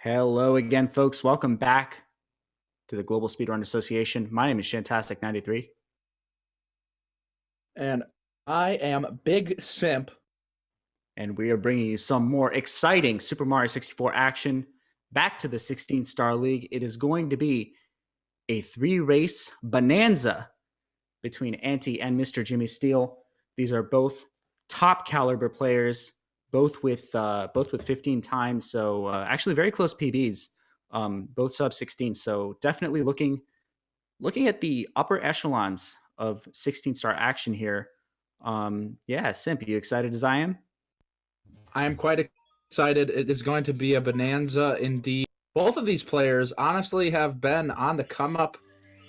Hello again, folks. Welcome back to the Global Speedrun Association. My name is Shantastic93, And I am Big Simp. and we are bringing you some more exciting Super Mario 64 action back to the 16-star league. It is going to be a 3-race bonanza between Anti and Mr. Jimmy Steele. These are both top caliber players, both with 15 times, so actually very close PBs. Both sub 16, so definitely looking at the upper echelons of 16-star action here. Yeah, Simp, you excited as I am? I am quite excited. It is going to be a bonanza indeed. Both of these players honestly have been on the come up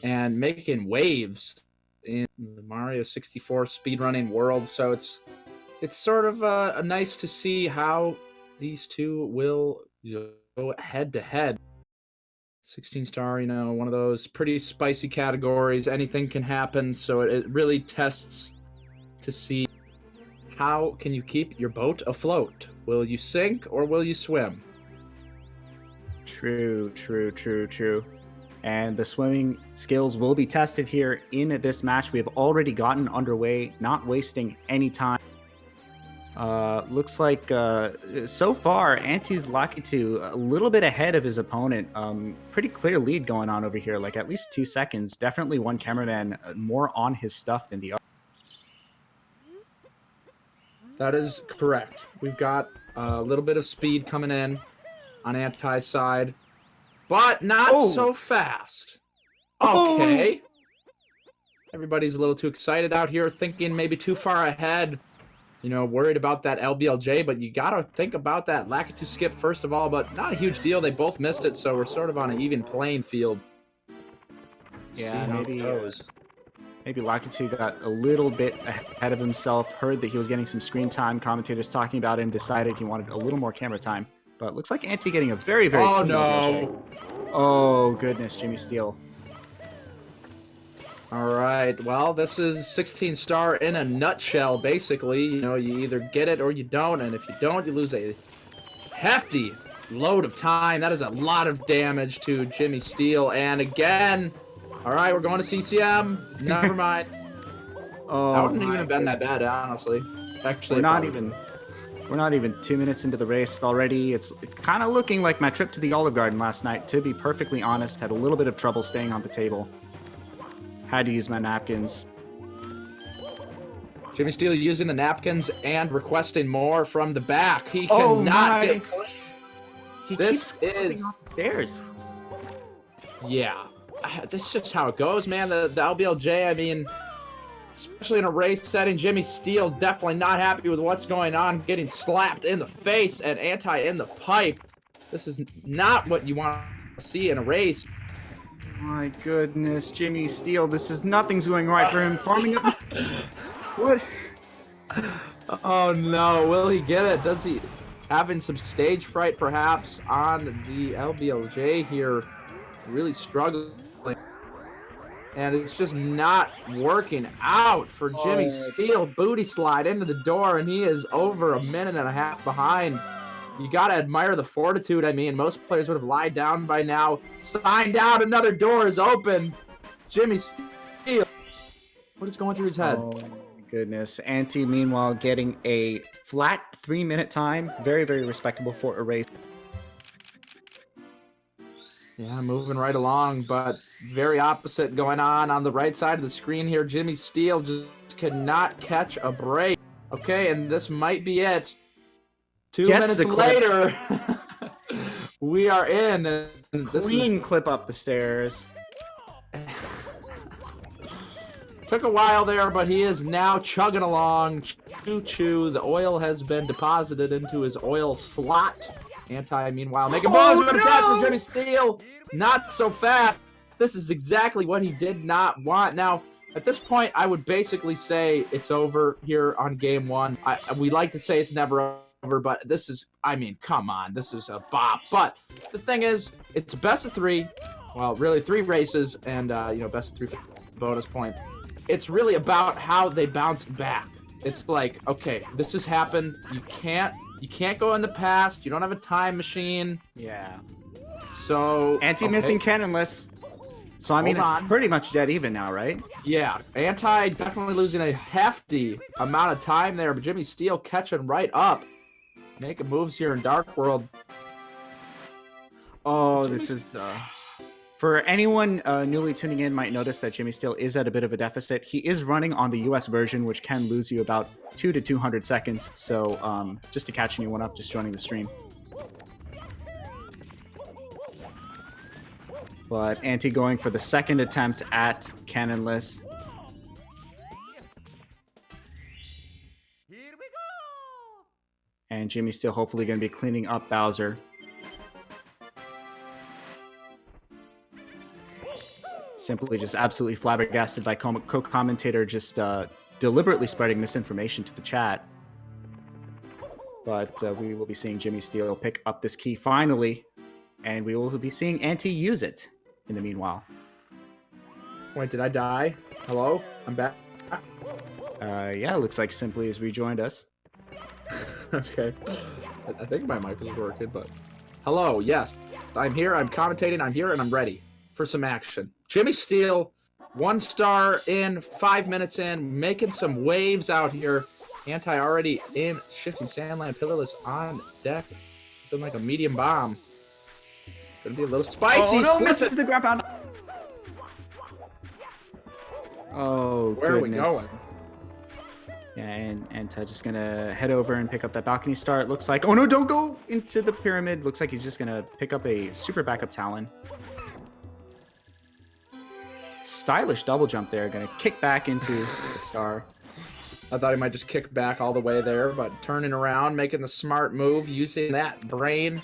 and making waves in the Mario 64 speedrunning world, so it's sort of nice to see how these two will go head to head. 16-star, one of those pretty spicy categories. Anything can happen, so it really tests to see how can you keep your boat afloat. Will you sink or will you swim? True. And the swimming skills will be tested here in this match. We have already gotten underway, not wasting any time. Looks like so far Anti's Lakitu a little bit ahead of his opponent. Pretty clear lead going on over here, like at least 2 seconds. Definitely one cameraman more on his stuff than the other. That is correct. We've got a little bit of speed coming in on Anti's side, but not so fast. Okay. Everybody's a little too excited out here, thinking maybe too far ahead. Worried about that LBLJ, but you gotta think about that Lakitu skip first of all, but not a huge deal. They both missed it, so we're sort of on an even playing field. Yeah, maybe Lakitu got a little bit ahead of himself, heard that he was getting some screen time, commentators talking about him, decided he wanted a little more camera time. But looks like Anti getting a very, very Oh, clean no. Oh, goodness, Jimmy Steele. All right, well, this is 16-star in a nutshell, basically. You either get it or you don't, and if you don't, you lose a hefty load of time. That is a lot of damage to Jimmy Steele, and again, all right, we're going to CCM. Never mind. That wouldn't even have been that bad, honestly. Actually, we're not even 2 minutes into the race already. It's kind of looking like my trip to the Olive Garden last night, to be perfectly honest. Had a little bit of trouble staying on the table. Had to use my napkins. Jimmy Steele using the napkins and requesting more from the back. He cannot get clean. This is off the stairs. Yeah, that's just how it goes, man. The LBLJ, I mean, especially in a race setting, Jimmy Steele definitely not happy with what's going on, getting slapped in the face and Anti in the pipe. This is not what you want to see in a race. My goodness, Jimmy Steele, nothing's going right for him. Farming up. What? Oh no, will he get it? Does he having some stage fright perhaps on the LBLJ here? Really struggling. And it's just not working out for Jimmy Steele. Booty slide into the door, and he is over a minute and a half behind. You gotta admire the fortitude. I mean, most players would have lied down by now. Signed out, another door is open. Jimmy Steele. What is going through his head? Oh my goodness. Anti, meanwhile, getting a flat 3-minute time. Very, very respectable for a race. Yeah, moving right along, but very opposite going on the right side of the screen here. Jimmy Steele just cannot catch a break. Okay, and this might be it. 2 minutes later, we are in. And clean clip up the stairs. Took a while there, but he is now chugging along. Choo-choo. The oil has been deposited into his oil slot. Anti, meanwhile, making balls with attack from Jimmy Steele. Not so fast. This is exactly what he did not want. Now, at this point, I would basically say it's over here on game one. We like to say it's never over, but this is, I mean, come on. This is a bop. But the thing is, it's a best of 3. Well, really 3 races and, best of 3 bonus point. It's really about how they bounce back. It's like, okay, this has happened. You can't go in the past. You don't have a time machine. Yeah. So Anti-missing cannonless. So I mean, Hold it's on. pretty much dead even now, right? Yeah, Anti definitely losing a hefty amount of time there, but GSA catching right up. Making moves here in Dark World. Oh, this is... For anyone newly tuning in, might notice that GSA is at a bit of a deficit. He is running on the US version, which can lose you about 200 to 200 seconds. So just to catch anyone up, just joining the stream. But Anti going for the second attempt at Cannonless. Here we go. And GSA hopefully going to be cleaning up Bowser. Simply just absolutely flabbergasted by co-commentator just deliberately spreading misinformation to the chat. But we will be seeing GSA pick up this key finally. And we will be seeing Anti use it in the meanwhile. Wait, did I die? Hello? I'm back. Yeah, looks like Simply has rejoined us. Okay. I think my mic is working, but... Hello, yes. I'm here, I'm commentating, I'm here, and I'm ready for some action. GSA, 1 star in, 5 minutes in, making some waves out here. Anti already in, shifting Sandland, Pillarless on deck. Doing like a medium bomb. Gonna be a little spicy. Oh no, misses the ground pound. Oh, Where goodness. are we going? Yeah, and Anti just gonna head over and pick up that balcony star. It looks like... Oh no, don't go into the pyramid. Looks like he's just gonna pick up a super backup Talon. Stylish double jump there. Gonna kick back into the star. I thought he might just kick back all the way there, but turning around, making the smart move, using that brain.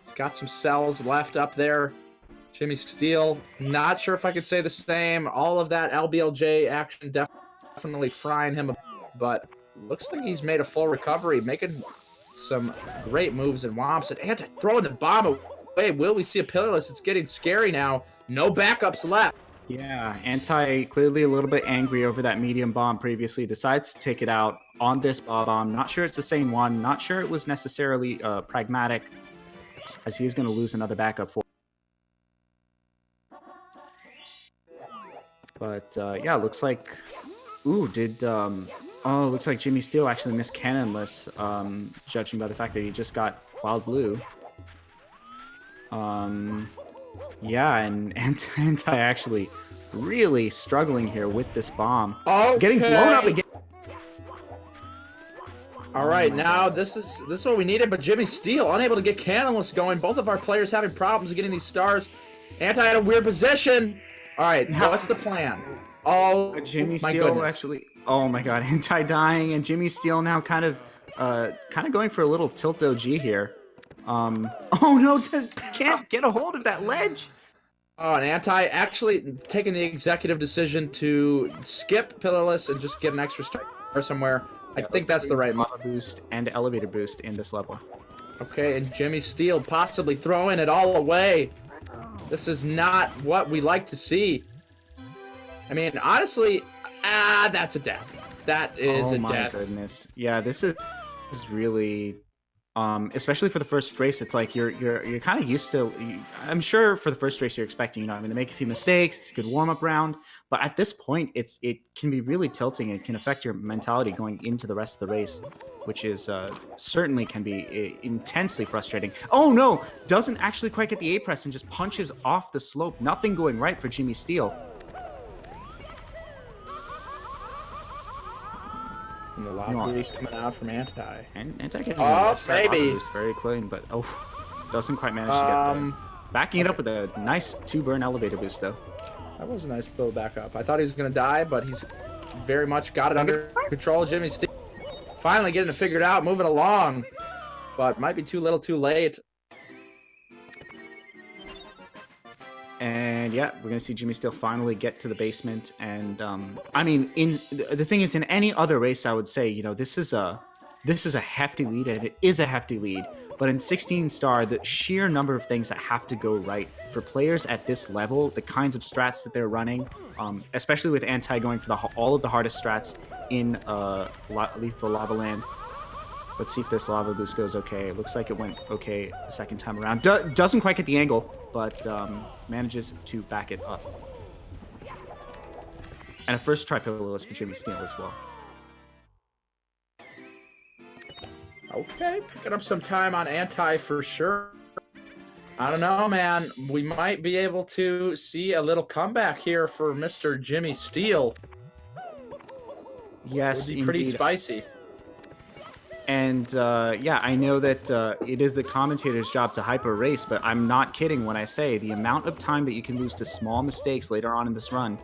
He's got some cells left up there. GSA, not sure if I could say the same. All of that LBLJ action definitely frying him, but looks like he's made a full recovery, making some great moves and womps. And Anti throwing the bomb away. Will we see a Pillarless? It's getting scary now. No backups left. Yeah, Anti clearly a little bit angry over that medium bomb previously. Decides to take it out on this bomb. Not sure it's the same one. Not sure it was necessarily pragmatic, as he is going to lose another backup for. But yeah, looks like... Ooh, did... Oh, looks like GSA actually missed Cannonless, judging by the fact that he just got Wild Blue. Yeah, and Anti actually really struggling here with this bomb. Okay. Getting blown up again. All right, now this is what we needed, but GSA unable to get Cannonless going. Both of our players having problems getting these stars. Anti in a weird position. All right, now what's the plan? Oh, my GSA goodness. actually... Oh my god, Anti dying, and GSA now kind of going for a little tilt OG here. Oh no, just can't get a hold of that ledge. Oh, and Anti actually taking the executive decision to skip Pillarless and just get an extra star somewhere. I think that's the right move. Boost and elevator boost in this level. Okay, and GSA possibly throwing it all away. This is not what we like to see. I mean, honestly, that's a death. That is a death. Oh my goodness. Yeah, this is really... especially for the first race, it's like you're kind of used to... I'm sure for the first race you're expecting, I'm going to make a few mistakes, it's a good warm-up round, but at this point, it can be really tilting. It can affect your mentality going into the rest of the race, which is certainly can be intensely frustrating. Oh no! Doesn't actually quite get the A press and just punches off the slope. Nothing going right for GSA. And the lob boost coming out from Anti. And Anti getting maybe very clean, but doesn't quite manage to get there. Backing it up with a nice 2-burn elevator boost though. That was a nice little backup. I thought he was gonna die, but he's very much got it under control. GSA finally getting it figured out, moving along, but might be too little, too late. And yeah, we're gonna see GSA finally get to the basement. And I mean, the thing is, in any other race, I would say, this is a hefty lead, and it is a hefty lead. But in 16 star, the sheer number of things that have to go right for players at this level, the kinds of strats that they're running, especially with Anti going for all of the hardest strats in Lethal Lava Land. Let's see if this lava boost goes okay. It looks like it went okay the second time around. Doesn't quite get the angle, but manages to back it up. And a first try pillowless for JimmySteel as well. Okay, picking up some time on Anti for sure. I don't know, man. We might be able to see a little comeback here for Mr. JimmySteel. Yes, it would be pretty spicy. And yeah, I know that it is the commentator's job to hype a race, but I'm not kidding when I say the amount of time that you can lose to small mistakes later on in this run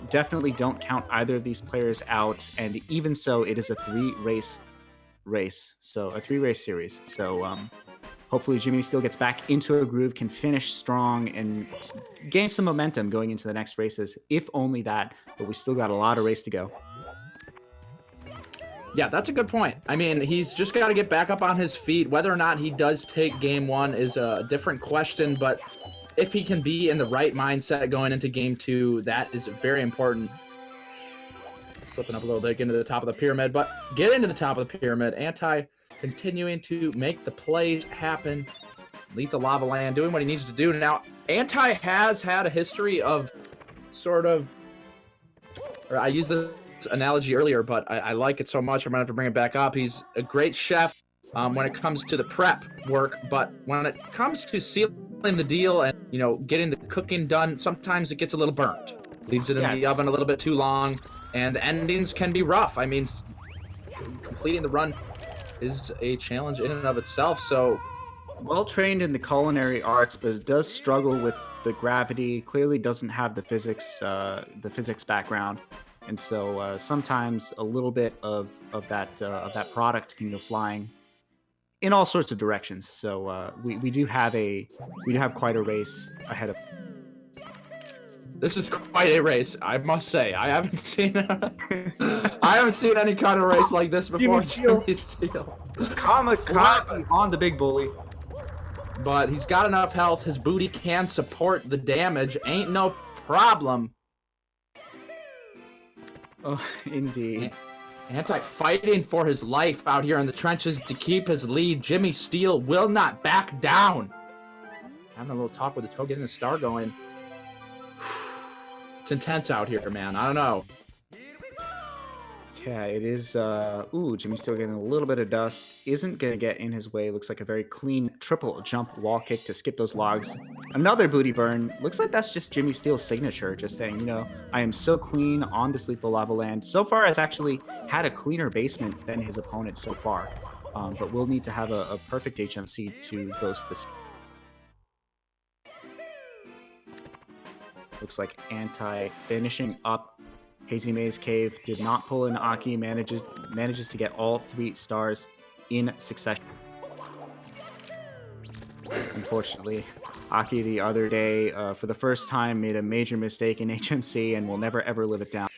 definitely don't count either of these players out. And even so, it is a 3-race race, so a 3-race series. So hopefully JimmySteel gets back into a groove, can finish strong, and gain some momentum going into the next races, if only that. But we still got a lot of race to go. Yeah, that's a good point. I mean, he's just got to get back up on his feet. Whether or not he does take game 1 is a different question, but if he can be in the right mindset going into game 2, that is very important. Slipping up a little bit, getting to the top of the pyramid, but get into the top of the pyramid. Anti continuing to make the plays happen. Lethal Lava Land doing what he needs to do. Now, Anti has had a history of sort of, or I used the analogy earlier, but I like it so much I'm gonna have to bring it back up. He's a great chef when it comes to the prep work, but when it comes to sealing the deal and, you know, getting the cooking done, sometimes it gets a little burnt. Leaves it in the oven a little bit too long, and the endings can be rough. I mean, completing the run is a challenge in and of itself. So, well trained in the culinary arts, but does struggle with the gravity. Clearly doesn't have the physics background. And so sometimes a little bit of that product can go flying in all sorts of directions. So we do have quite a race ahead of. This is quite a race, I must say. I haven't seen any kind of race like this before. Kamikaze on the big bully. But he's got enough health. His booty can support the damage. Ain't no problem. Oh, indeed. Anti fighting for his life out here in the trenches to keep his lead. JimmySteel will not back down. Having a little talk with the toe, getting the star going. It's intense out here, man. I don't know. Yeah, it is. Ooh, JimmySteel getting a little bit of dust. Isn't going to get in his way. Looks like a very clean triple jump wall kick to skip those logs. Another booty burn. Looks like that's just JimmySteel's signature. Just saying, you know, I am so clean on this Lethal Lava Land. So far, has actually had a cleaner basement than his opponent so far. But we'll need to have a perfect HMC to boast this. Looks like Anti finishing up Hazy Maze Cave, did not pull in Aki, manages to get all 3 stars in succession. Unfortunately, Aki the other day, for the first time, made a major mistake in HMC and will never ever live it down.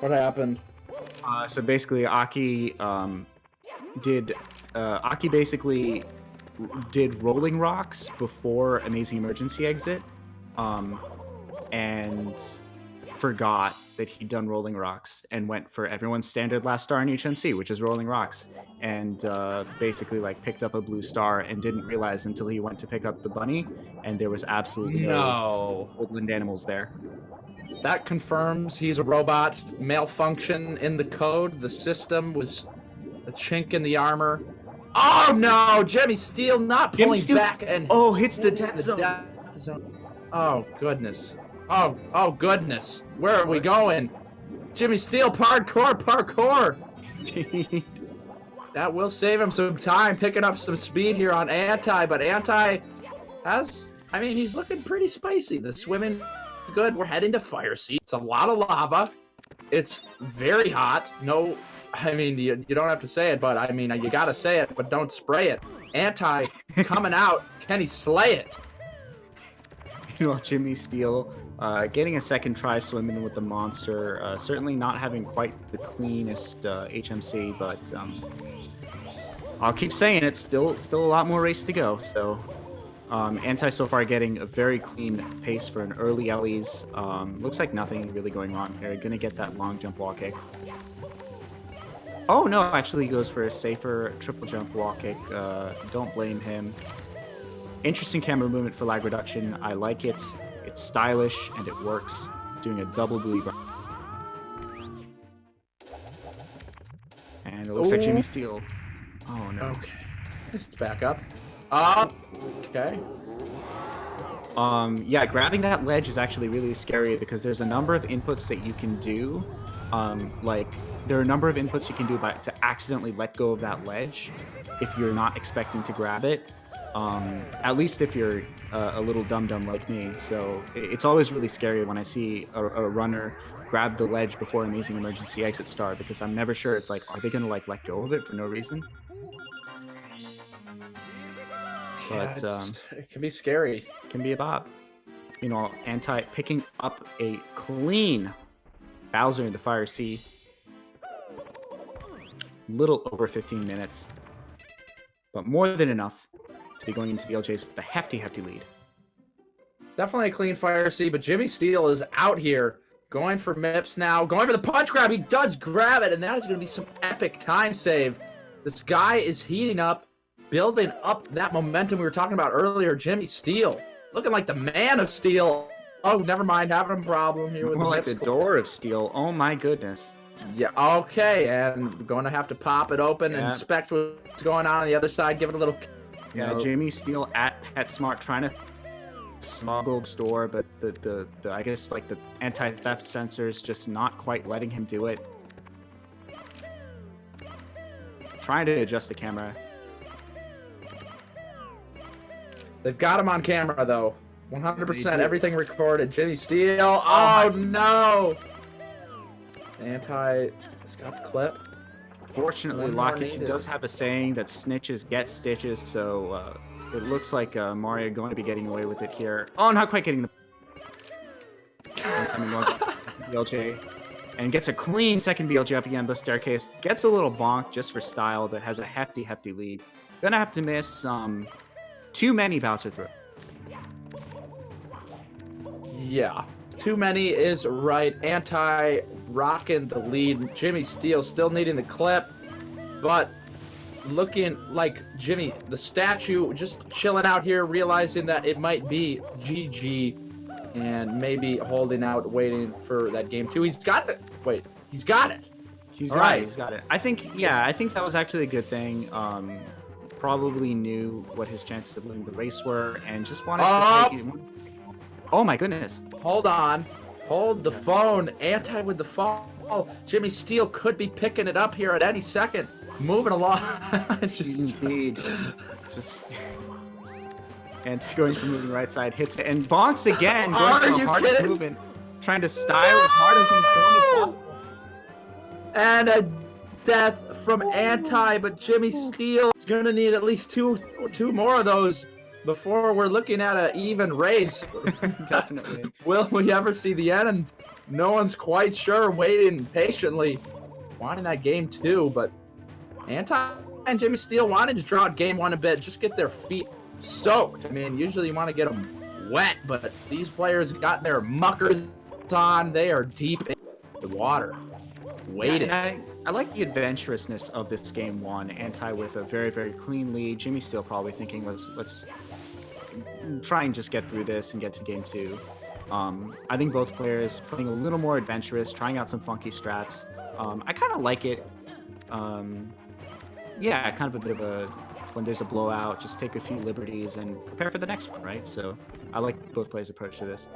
What happened? So basically, Aki basically did rolling rocks before Amazing Emergency Exit. And forgot that he'd done rolling rocks and went for everyone's standard last star in HMC, which is rolling rocks, and basically like picked up a blue star and didn't realize until he went to pick up the bunny, and there was absolutely no woodland animals there. That confirms he's a robot. Malfunction in the code. The system was a chink in the armor. Oh no! JimmySteel not pulling back and hits the death zone. Oh goodness. Oh goodness. Where are we going? JimmySteel, parkour. That will save him some time, picking up some speed here on Anti, but Anti has, I mean, he's looking pretty spicy. The swimming good. We're heading to Fire Sea. It's a lot of lava. It's very hot. No, I mean, you don't have to say it, but I mean, you gotta say it, but don't spray it. Anti coming out. Can he slay it? Well, JimmySteel getting a second try swimming with the monster. Certainly not having quite the cleanest HMC, but I'll keep saying it. Still a lot more race to go. So Anti so far getting a very clean pace for an early Ellie's. Looks like nothing really going wrong here. Gonna get that long jump wall kick. Oh no, actually he goes for a safer triple jump wall kick. Don't blame him. Interesting camera movement for lag reduction. I like it. It's stylish and it works. Doing a double booty. And it looks like JimmySteel. Oh no. Okay. Let's back up. Okay. Yeah, grabbing that ledge is actually really scary because there's a number of inputs that you can do. Like, there are a number of inputs you can do to accidentally let go of that ledge if you're not expecting to grab it. At least if you're a little dum-dum like me. So it's always really scary when I see a runner grab the ledge before Amazing Emergency Exit Star because I'm never sure. It's like, are they going to like let go of it for no reason? But it can be scary. Can be a bop. You know, Anti picking up a clean Bowser in the Fire Sea. Little over 15 minutes. But more than enough to be going into the LJs with a hefty lead. Definitely a clean Fire Sea, but JimmySteel is out here. Going for Mips now. Going for the punch grab. He does grab it, and that is going to be some epic time save. This guy is heating up, building up that momentum we were talking about earlier. JimmySteel, looking like the man of steel. Oh, never mind. Having a problem here with More the like the door of steel. Oh my goodness. Yeah, okay, and going to have to pop it open and inspect what's going on the other side. Give it a little... Yeah, JimmySteel at PetSmart trying to smuggle the door, but the I guess like the anti-theft sensors just not quite letting him do it. Trying to adjust the camera. They've got him on camera though. 100% everything recorded. JimmySteel. Oh no! Anti has got the clip. Fortunately, Lockett does have a saying that snitches get stitches, so it looks like Mario going to be getting away with it here. Oh, not quite getting the VLJ. And gets a clean second VLJ up again the staircase. Gets a little bonk just for style, but has a hefty lead. Gonna have to miss too many Bowser through. Yeah, too many is right. Anti rocking the lead. JimmySteel still needing the clip, but looking like Jimmy, the statue, just chilling out here, realizing that it might be GG and maybe holding out, waiting for that game 2. He's got it. Wait, he's got it. He's got it. He's got it. I think, yeah, I think that was actually a good thing. Probably knew what his chances of winning the race were and just wanted to take it. Oh my goodness. Hold on. Hold the phone. Anti with the fall. JimmySteel could be picking it up here at any second. Moving along. Indeed. Just Anti going for moving right side, hits it, and bonks again. Going for the hardest movement. Trying to style as hard as possible. And a death from Anti, but JimmySteel is going to need at least two more of those before we're looking at an even race. Definitely. Will we ever see the end? No one's quite sure, waiting patiently, wanting that game 2, but Anti and JimmySteel wanted to draw out game 1 a bit, just get their feet soaked. I mean, usually you want to get them wet, but these players got their muckers on. They are deep in the water, waiting. Yeah, I like the adventurousness of this game 1. Anti with a very clean lead. JimmySteel probably thinking, let's try and just get through this and get to game 2. I think both players playing a little more adventurous, trying out some funky strats. I kind of like it. Yeah, kind of a bit of a, when there's a blowout, just take a few liberties and prepare for the next one, right? So I like both players' approach to this.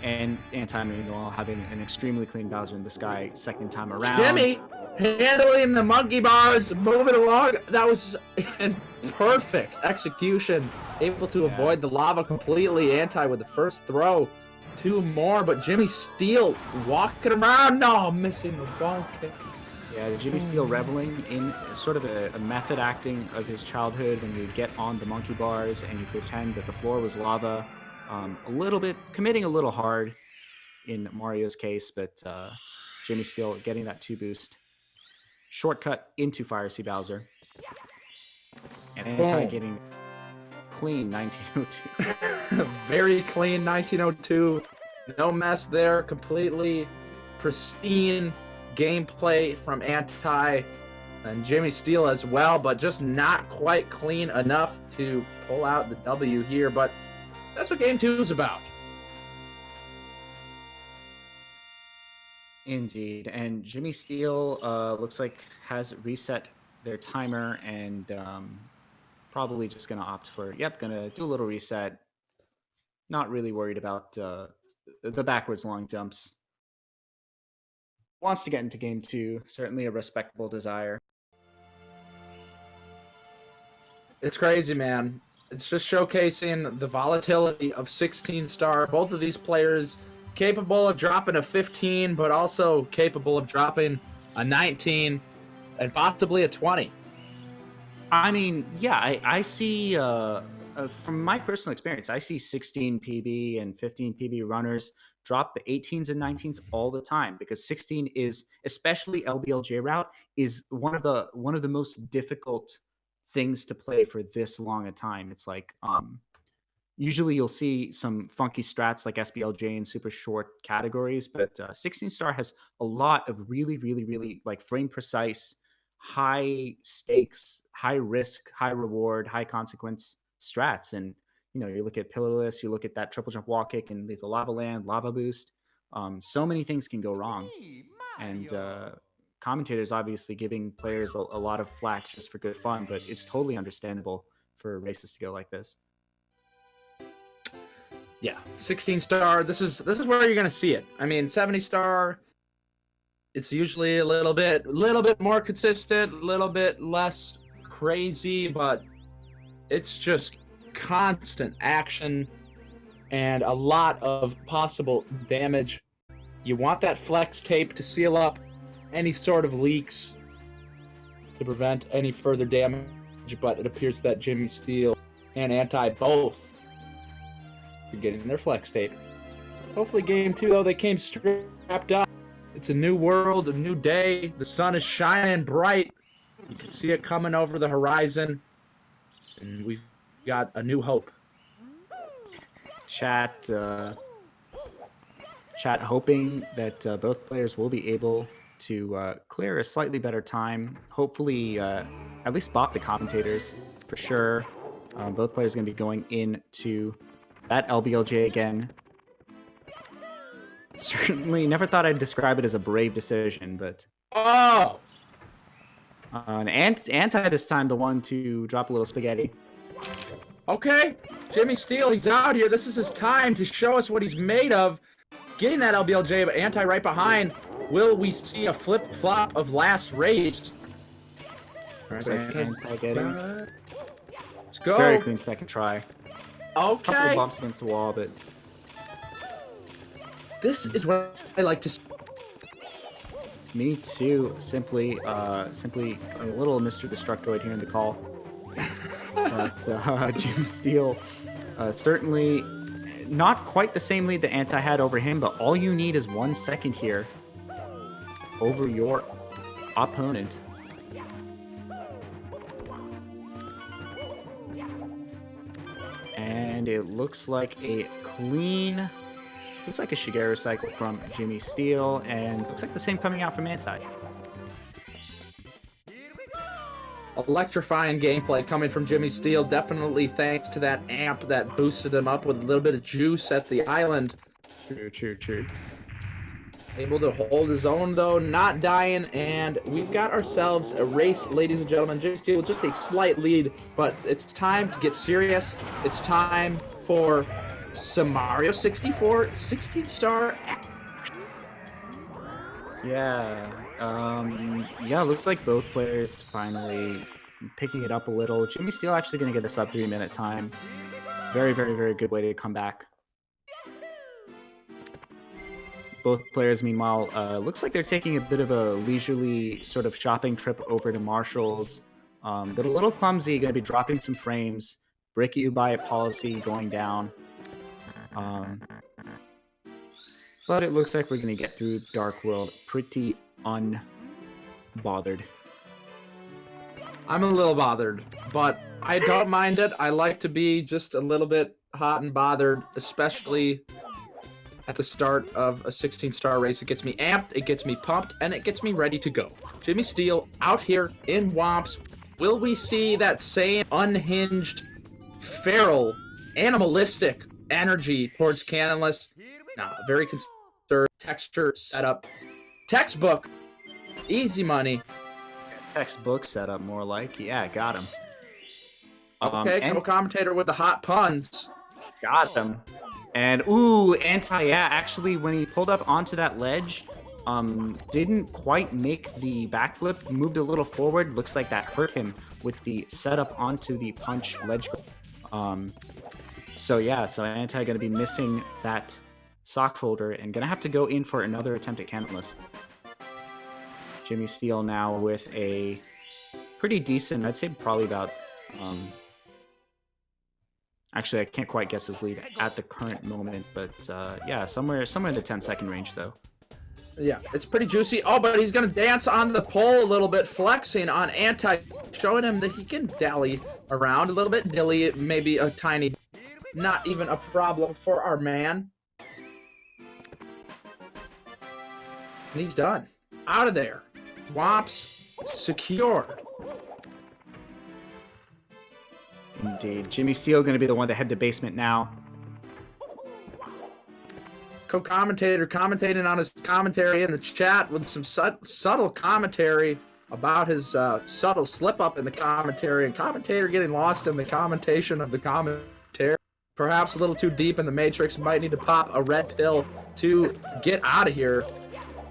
And Anti, meanwhile, having an extremely clean Bowser in the sky second time around. Jimmy handling the monkey bars, moving along. That was in perfect execution. Able to avoid the lava completely. Anti with the first throw. 2 more, but JimmySteel walking around. No, missing the bonk kick. Yeah, JimmySteel reveling in sort of a method acting of his childhood when you get on the monkey bars and you pretend that the floor was lava. A little bit, committing a little hard in Mario's case, but JimmySteel getting that 2 boost. Shortcut into Fire Sea Bowser. And Anti getting clean 1902. Very clean 1902. No mess there. Completely pristine gameplay from Anti and JimmySteel as well, but just not quite clean enough to pull out the W here. But that's what game 2 is about. Indeed. And JimmySteel looks like has reset their timer and probably just going to opt for, going to do a little reset. Not really worried about the backwards long jumps. Wants to get into game 2. Certainly a respectable desire. It's crazy, man. It's just showcasing the volatility of 16 star. Both of these players capable of dropping a 15, but also capable of dropping a 19 and possibly a 20. I mean, yeah, I see, from my personal experience, I see 16 PB and 15 PB runners drop 18s and 19s all the time because 16 is, especially LBLJ route, is one of the most difficult things to play for this long a time. It's like usually you'll see some funky strats like SBLJ in super short categories, but 16 star has a lot of really like frame precise, high stakes, high risk, high reward, high consequence strats. And you look at pillarless, you look at that triple jump wall kick and lethal lava land, lava boost. So many things can go wrong, and commentators obviously giving players a lot of flack just for good fun, but it's totally understandable for races to go like this. Yeah, 16 star. This is where you're gonna see it. I mean, 70 star. It's usually a little bit more consistent, a little bit less crazy, but it's just constant action and a lot of possible damage. You want that flex tape to seal up any sort of leaks to prevent any further damage, but it appears that JimmySteel and Anti both are getting their flex tape. Hopefully game 2, though, they came strapped up. It's a new world, a new day. The sun is shining bright. You can see it coming over the horizon. And we've got a new hope. Chat hoping that both players will be able to clear a slightly better time. Hopefully, at least bop the commentators for sure. Both players are going to be going into that LBLJ again. Certainly never thought I'd describe it as a brave decision, but... Oh! And Anti this time, the one to drop a little spaghetti. Okay, JimmySteel, he's out here. This is his time to show us what he's made of. Getting that LBLJ, but Anti right behind. Will we see a flip-flop of last race? Looks like Anti getting... Let's go. Very clean second try. Okay. Couple of bumps against the wall, but... This is what I like to see. Me too. Simply a little Mr. Destructoid here in the call. But JimmySteel, certainly not quite the same lead that Anti had over him, but all you need is 1 second here over your opponent. And it looks like a clean... Looks like a Shigeru cycle from JimmySteel, and looks like the same coming out from Anti. Electrifying gameplay coming from JimmySteel, definitely thanks to that amp that boosted him up with a little bit of juice at the island. True. Able to hold his own, though, not dying, and we've got ourselves a race, ladies and gentlemen. JimmySteel just a slight lead, but it's time to get serious. It's time for some Mario 64 16 star action. Yeah, looks like both players finally picking it up a little. JimmySteel actually going to get a sub 3 minute time. Very good way to come back. Both players, meanwhile, looks like they're taking a bit of a leisurely sort of shopping trip over to Marshall's. But a little clumsy, going to be dropping some frames. Brick you by a policy going down. But it looks like we're going to get through Dark World pretty unbothered. I'm a little bothered, but I don't mind it. I like to be just a little bit hot and bothered, especially at the start of a 16-star race. It gets me amped, it gets me pumped, and it gets me ready to go. Jimmy Steele out here in Womps. Will we see that same unhinged, feral, animalistic energy towards Cannonless? Nah, very conservative texture setup. Textbook, easy money. Textbook setup, more like. Yeah, got him. Okay, co-commentator with the hot puns. Got him. And ooh, yeah, actually when he pulled up onto that ledge, didn't quite make the backflip, moved a little forward. Looks like that hurt him with the setup onto the punch ledge. So yeah, so Anti gonna be missing that sock folder and gonna have to go in for another attempt at Cannonless. Jimmy Steele now with a pretty decent, I'd say probably about, actually I can't quite guess his lead at the current moment, but yeah, somewhere in the 10-second range though. Yeah, it's pretty juicy. Oh, but he's gonna dance on the pole a little bit, flexing on Anti, showing him that he can dally around a little bit, dilly, maybe a tiny, not even a problem for our man. And he's done. Out of there. Womps secured. Indeed. Jimmy Steele going to be the one to head to basement now. Co-commentator commentating on his commentary in the chat with some subtle commentary about his subtle slip-up in the commentary, and commentator getting lost in the commentation of the commentary. Perhaps a little too deep in the matrix. Might need to pop a red pill to get out of here.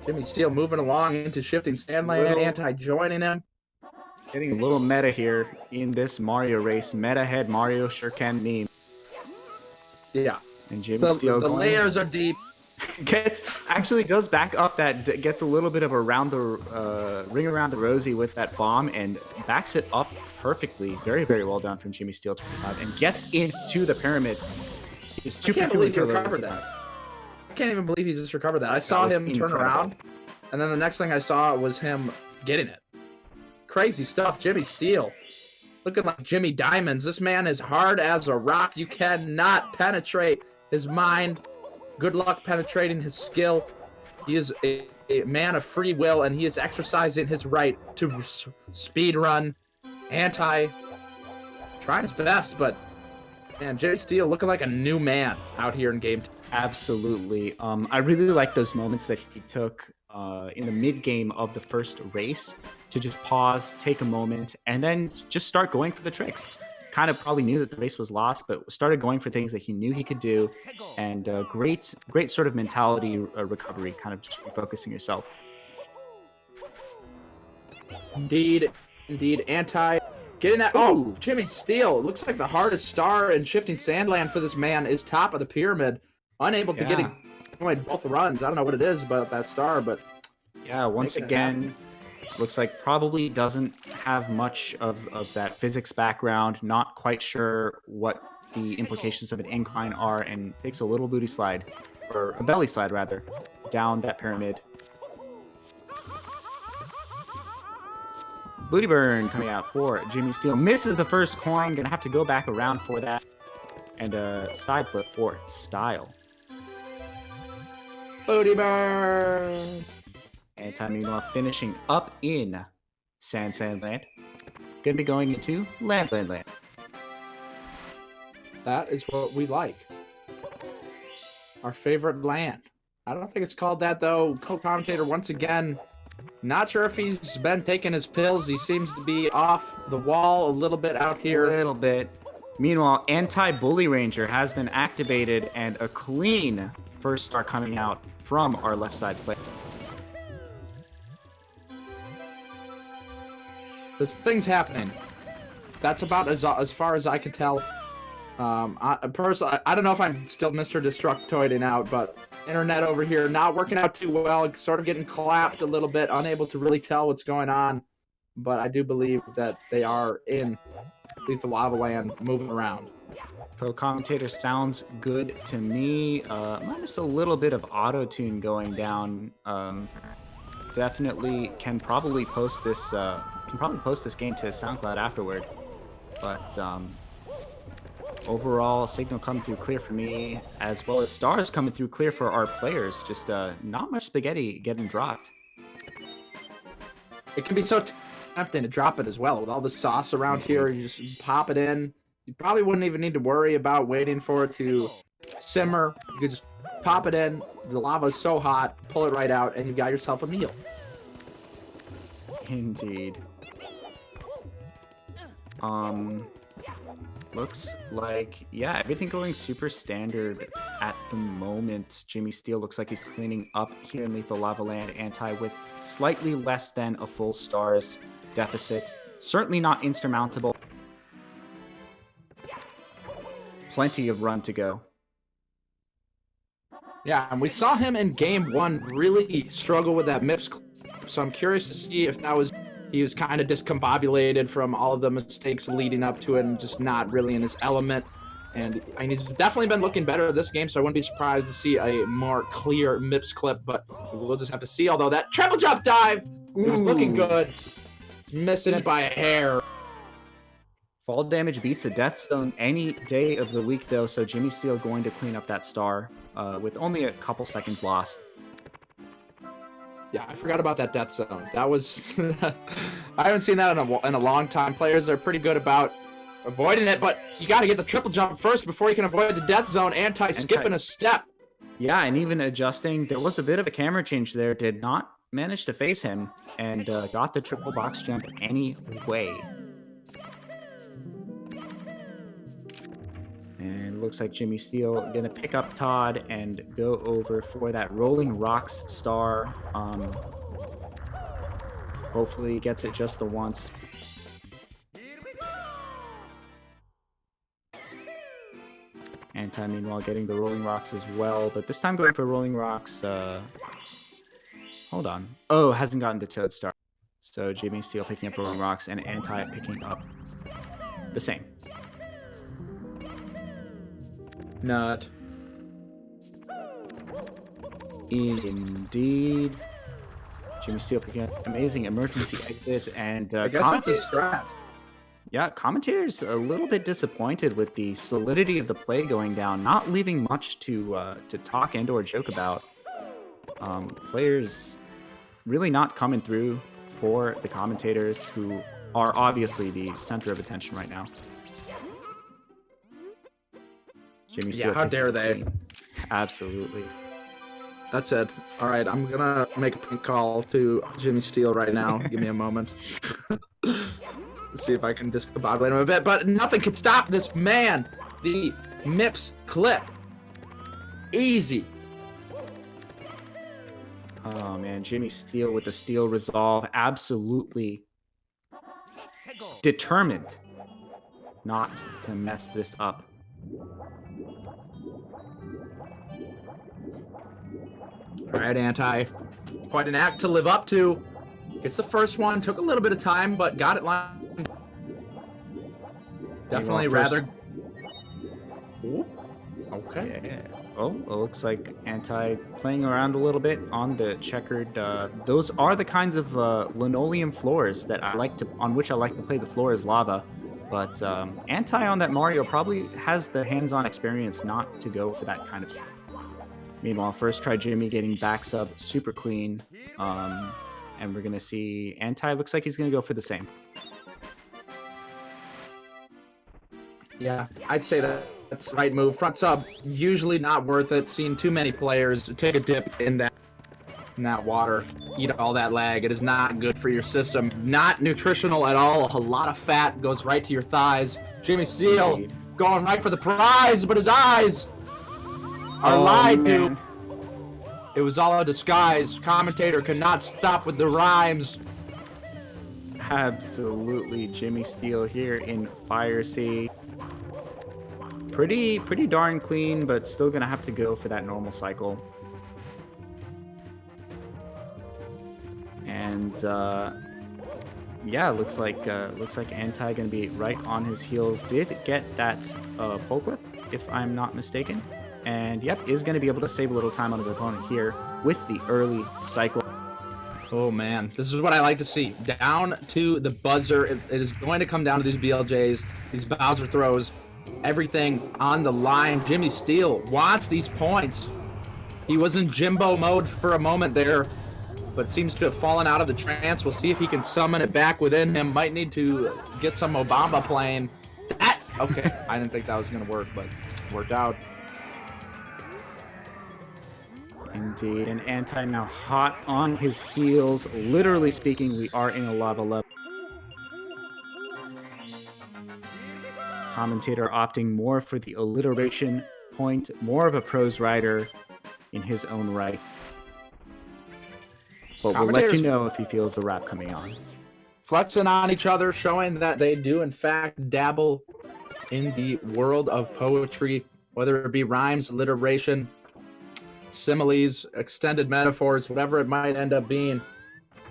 Jimmy Steele moving along into shifting stand lane, Anti joining him. Getting a little meta here in this Mario race. Meta head Mario sure can meme. Yeah. And Jimmy Steele the layers are deep. Actually does back up that, gets a little bit of a ring around the rosy with that bomb and backs it up perfectly. Very, very well done from GSA25 and gets into the pyramid. It's 251 recovered that. I can't even believe he just recovered that. I saw him turn around, and then the next thing I saw was him getting it. Crazy stuff, Jimmy Steele. Looking like Jimmy Diamonds. This man is hard as a rock. You cannot penetrate his mind. Good luck penetrating his skill. He is a man of free will, and he is exercising his right to speed run. Anti trying his best, but man, Jimmy Steele looking like a new man out here in game. Absolutely. I really like those moments that he took in the mid-game of the first race to just pause, take a moment, and then just start going for the tricks. Kind of probably knew that the race was lost, but started going for things that he knew he could do, and great sort of mentality recovery, kind of just refocusing yourself. Indeed, Anti getting that. Oh, Jimmy Steele. Looks like the hardest star in shifting Sandland for this man is top of the pyramid. Unable to get it both runs. I don't know what it is about that star, but yeah, once again, looks like probably doesn't have much of that physics background. Not quite sure what the implications of an incline are, and takes a little booty slide, or a belly slide rather, down that pyramid. Booty burn coming out for Jimmy Steele. Misses the first coin. Gonna have to go back around for that. And a side flip for Style. Booty burn. Anti meanwhile finishing up in Sandland. Gonna be going into Land. That is what we like. Our favorite land. I don't think it's called that though. Co-commentator once again. Not sure if he's been taking his pills. He seems to be off the wall a little bit out here. A little bit. Meanwhile, Anti-Bully Ranger has been activated and a clean first star coming out from our left side player. There's things happening. That's about as far as I can tell. Personally, I don't know if I'm still Mr. Destructoiding out, but internet over here not working out too well, sort of getting clapped a little bit, unable to really tell what's going on. But I do believe that they are in Lethal Lava Land, moving around. Co-commentator sounds good to me. Minus a little bit of auto-tune going down. definitely can probably post this game to SoundCloud afterward. But overall, signal coming through clear for me, as well as stars coming through clear for our players. Just not much spaghetti getting dropped. It can be so tempting to drop it as well. With all the sauce around here, you just pop it in. You probably wouldn't even need to worry about waiting for it to simmer. You could just pop it in. The lava's so hot, pull it right out, and you've got yourself a meal. Indeed. Looks like, yeah, everything going super standard at the moment. JimmySteel looks like he's cleaning up here in Lethal Lava Land. Anti with slightly less than a full stars deficit. Certainly not insurmountable. Plenty of run to go. Yeah, and we saw him in game 1 really struggle with that MIPS clip, so I'm curious to see if that was he was kind of discombobulated from all of the mistakes leading up to it and just not really in his element. And I mean, he's definitely been looking better this game, so I wouldn't be surprised to see a more clear MIPS clip, but we'll just have to see. Although that triple jump dive, it was looking good. Missing it by a hair. Fall damage beats a death zone any day of the week, though, so JimmySteel going to clean up that star with only a couple seconds lost. Yeah, I forgot about that death zone. That was... I haven't seen that in a long time. Players are pretty good about avoiding it, but you got to get the triple jump first before you can avoid the death zone. Skipping a step. Yeah, and even adjusting. There was a bit of a camera change there. Did not manage to face him and got the triple box jump anyway. And it looks like JimmySteel gonna pick up Todd and go over for that Rolling Rocks star. Hopefully he gets it just the once. Anti, meanwhile, getting the Rolling Rocks as well, but this time going for Rolling Rocks. Hold on. Oh, hasn't gotten the Toad star. So JimmySteel picking up Rolling Rocks and Anti picking up the same. Not. Indeed. JimmySteel picking up amazing emergency exits, and I guess that's a strat. Yeah, commentators a little bit disappointed with the solidity of the play going down, not leaving much to talk and or joke about. Players really not coming through for the commentators, who are obviously the center of attention right now. Yeah, how dare they? Absolutely. That's it. All right, I'm gonna make a prank call to JimmySteel right now. Give me a moment. Let's see if I can discombobulate him a bit, but nothing can stop this man. The MIPS clip. Easy. Oh man, JimmySteel with the steel resolve, absolutely determined not to mess this up. All right, Anti. Quite an act to live up to. It's the first one. Took a little bit of time, but got it lined. Definitely rather... Ooh. Okay. Yeah. Oh, it looks like Anti playing around a little bit on the checkered. Those are the kinds of linoleum floors that on which I like to play the floor as lava. But Anti on that Mario probably has the hands-on experience not to go for that kind of stuff. Meanwhile, first try Jimmy getting back sub super clean. And we're going to see Anti looks like he's going to go for the same. Yeah, I'd say that's the right move. Front sub, usually not worth it. Seen too many players take a dip in that water, eat all that lag. It is not good for your system. Not nutritional at all. A lot of fat goes right to your thighs. JimmySteel going right for the prize, but his eyes are lied to. It was all a disguise. Commentator cannot stop with the rhymes. Absolutely, JimmySteel here in Fire Sea. Pretty darn clean, but still gonna have to go for that normal cycle. And yeah, looks like Anti gonna be right on his heels. Did get that pole clip, if I'm not mistaken. And yep, is gonna be able to save a little time on his opponent here with the early cycle. Oh man, this is what I like to see. Down to the buzzer. It is going to come down to these BLJs, these Bowser throws, everything on the line. GSA wants these points. He was in Jimbo mode for a moment there, but seems to have fallen out of the trance. We'll see if he can summon it back within him. Might need to get some Obama playing. Okay, I didn't think that was going to work, but it worked out. Indeed, and Anti now hot on his heels. Literally speaking, we are in a lava level. Commentator opting more for the alliteration point, more of a prose writer in his own right. But we'll let you know if he feels the rap coming on. Flexing on each other, showing that they do in fact dabble in the world of poetry, whether it be rhymes, alliteration, similes, extended metaphors, whatever it might end up being.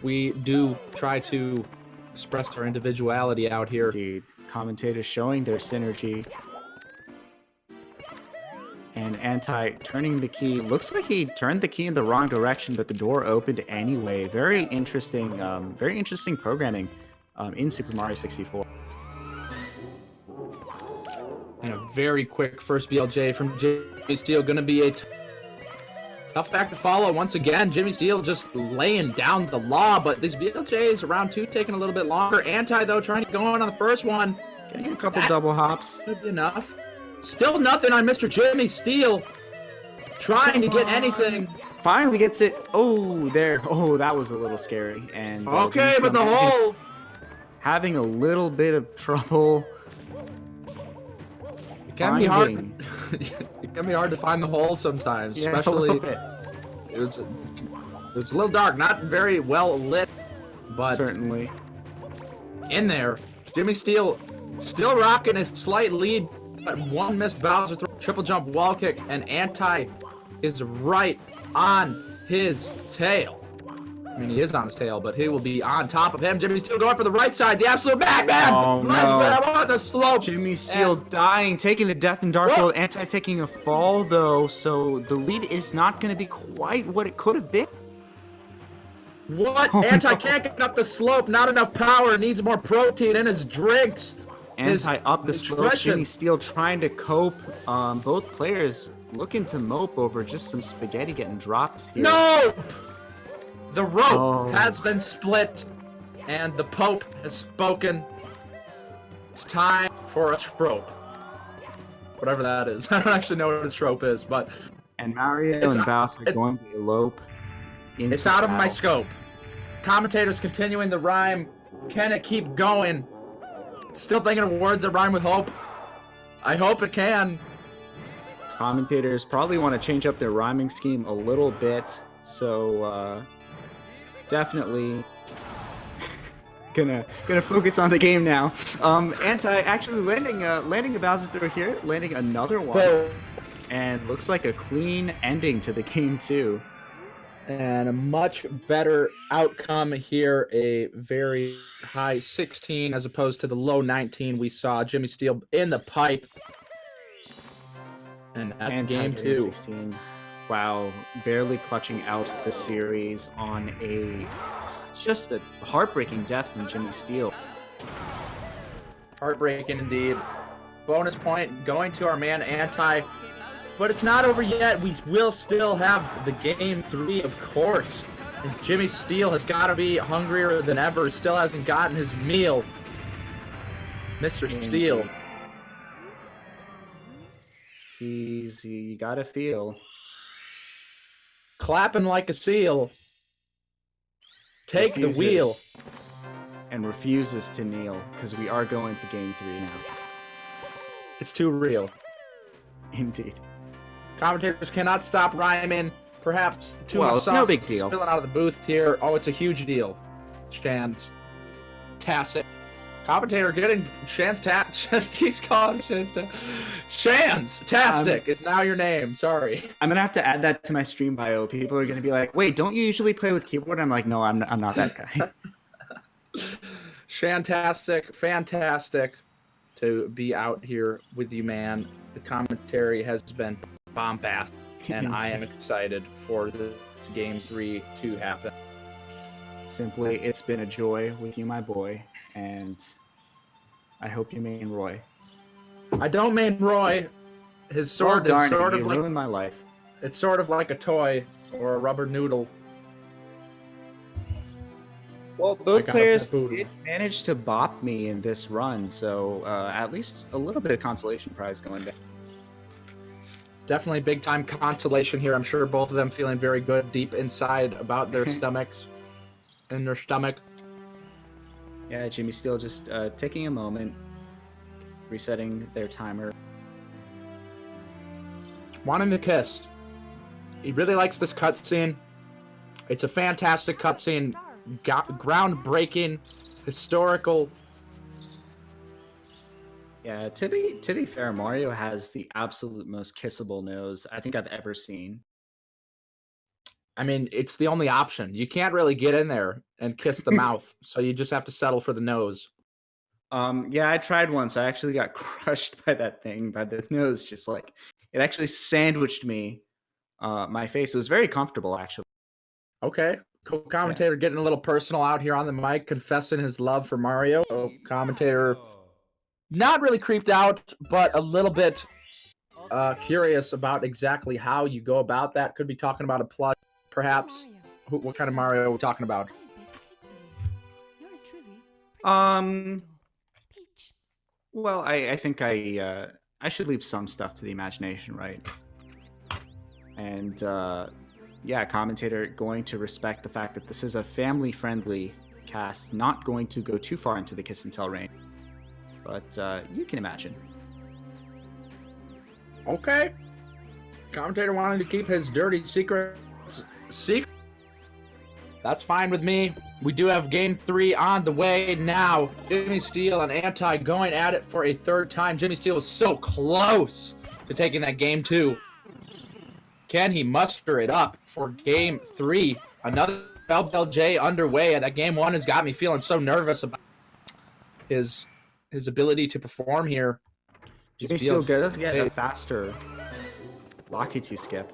We do try to express our individuality out here. Indeed. Commentators showing their synergy. And Anti turning the key. Looks like he turned the key in the wrong direction, but the door opened anyway. Very interesting programming in Super Mario 64. And a very quick first BLJ from GSA. Going to be a tough act to follow. Once again, GSA just laying down the law, but these BLJs round 2 taking a little bit longer. Anti, though, trying to go on the first one. Getting a couple double hops. Should be enough. Still nothing on MrJimmysteel. Trying to get anything. Finally gets it. Oh, there. Oh, that was a little scary. And okay, but the hole. Having a little bit of trouble. It can be hard. It can be hard to find the hole sometimes, yeah, especially. It was a little dark, not very well lit, but certainly in there. GSA still rocking his slight lead. One missed Bowser throw, triple jump wall kick, and Anti is right on his tail. I mean, he is on his tail, but he will be on top of him. GSA going for the right side, the absolute Bagman! Oh, no. On the slope. GSA dying, taking the death in Dark World. Anti taking a fall, though, so the lead is not going to be quite what it could have been. What? Oh, Anti can't get up the slope, not enough power, needs more protein in his drinks. Anti up the slope, GSA trying to cope. Both players looking to mope over just some spaghetti getting dropped here. No! The rope has been split, and the Pope has spoken. It's time for a trope. Whatever that is. I don't actually know what a trope is, but... And Mario and Bowser are going to elope. It's out of my scope. Commentators continuing the rhyme. Can it keep going? Still thinking of words that rhyme with hope. I hope it can. Commentators probably want to change up their rhyming scheme a little bit, so definitely gonna focus on the game now. Anti actually landing a Bowser through here, landing another one, and looks like a clean ending to the game too. And a much better outcome here, a very high 16 as opposed to the low 19 we saw. GSA in the pipe. And that's game 2. 16. Wow, barely clutching out the series on just a heartbreaking death from GSA. Heartbreaking indeed. Bonus point going to our man Anti. But it's not over yet. We will still have the game 3, of course. And GSA has got to be hungrier than ever. Still hasn't gotten his meal. MrJimmysteel. You gotta feel. Clapping like a seal. Take the wheel. And refuses to kneel, because we are going to game 3 now. It's too real. Indeed. Commentators cannot stop rhyming. Perhaps too much sauce no big deal. Spilling out of the booth here. Oh, it's a huge deal. Shantastic. Commentator getting he's calling Shantastic is now your name. Sorry. I'm gonna have to add that to my stream bio. People are gonna be like, "Wait, don't you usually play with keyboard?" I'm like, "No, I'm not that guy." Shantastic, fantastic to be out here with you, man. The commentary has been bombastic, and I am excited for this game 3 to happen. Simply, it's been a joy with you, my boy, and I hope you main Roy. I don't main Roy. His sword Well, is darn sort it, of you like ruined my life. it's sort of like a toy or a rubber noodle. Well, I both got a players baboon. did manage to bop me in this run, so at least a little bit of consolation prize going down. Definitely big time consolation here. I'm sure both of them feeling very good deep inside about their stomachs. In their stomach. Yeah, GSA just taking a moment, resetting their timer. Wanting to kiss. He really likes this cutscene. It's a fantastic cutscene. Groundbreaking, historical. Yeah, to be fair, Mario has the absolute most kissable nose I think I've ever seen. I mean, it's the only option. You can't really get in there and kiss the mouth, so you just have to settle for the nose. Yeah, I tried once. I actually got crushed by that thing, by the nose. Just like it actually sandwiched me, my face. It was very comfortable, actually. Okay. Co-commentator getting a little personal out here on the mic, confessing his love for Mario. Oh, commentator not really creeped out, but a little bit curious about exactly how you go about that. Could be talking about a plush, perhaps. What kind of Mario are we talking about? Well, I think I should leave some stuff to the imagination, right? And yeah, commentator going to respect the fact that this is a family-friendly cast, not going to go too far into the kiss and tell range. But you can imagine. Okay. Commentator wanting to keep his dirty secrets secret. That's fine with me. We do have game 3 on the way now. GSA and Anti going at it for a third time. GSA was so close to taking that game 2. Can he muster it up for game 3? Another LBLJ underway, and that game 1 has got me feeling so nervous about his ability to perform here. GSA does get a faster Locky 2 skip.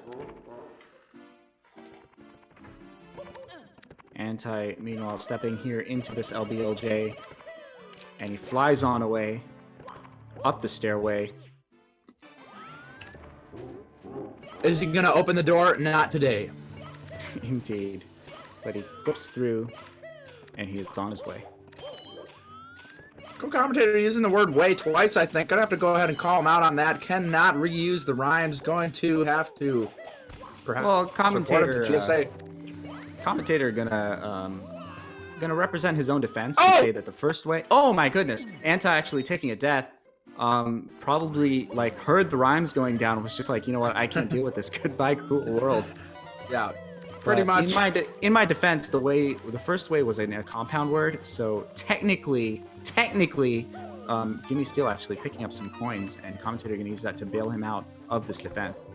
Anti, meanwhile, stepping here into this LBLJ, and he flies on away, up the stairway. Is he gonna open the door? Not today. Indeed. But he flips through, and he is on his way. Co-commentator using the word way twice, I think. Gonna have to go ahead and call him out on that. Cannot reuse the rhymes. Going to have to perhaps well, commentator GSA. Commentator gonna represent his own defense and say that the first way. Oh my goodness! Anti actually taking a death. Probably like heard the rhymes going down. Was just like, you know what? I can't deal with this. Goodbye, cruel world. Yeah, pretty much. In my defense, the first way was in a compound word. So technically, GSA actually picking up some coins, and commentator gonna use that to bail him out of this defense.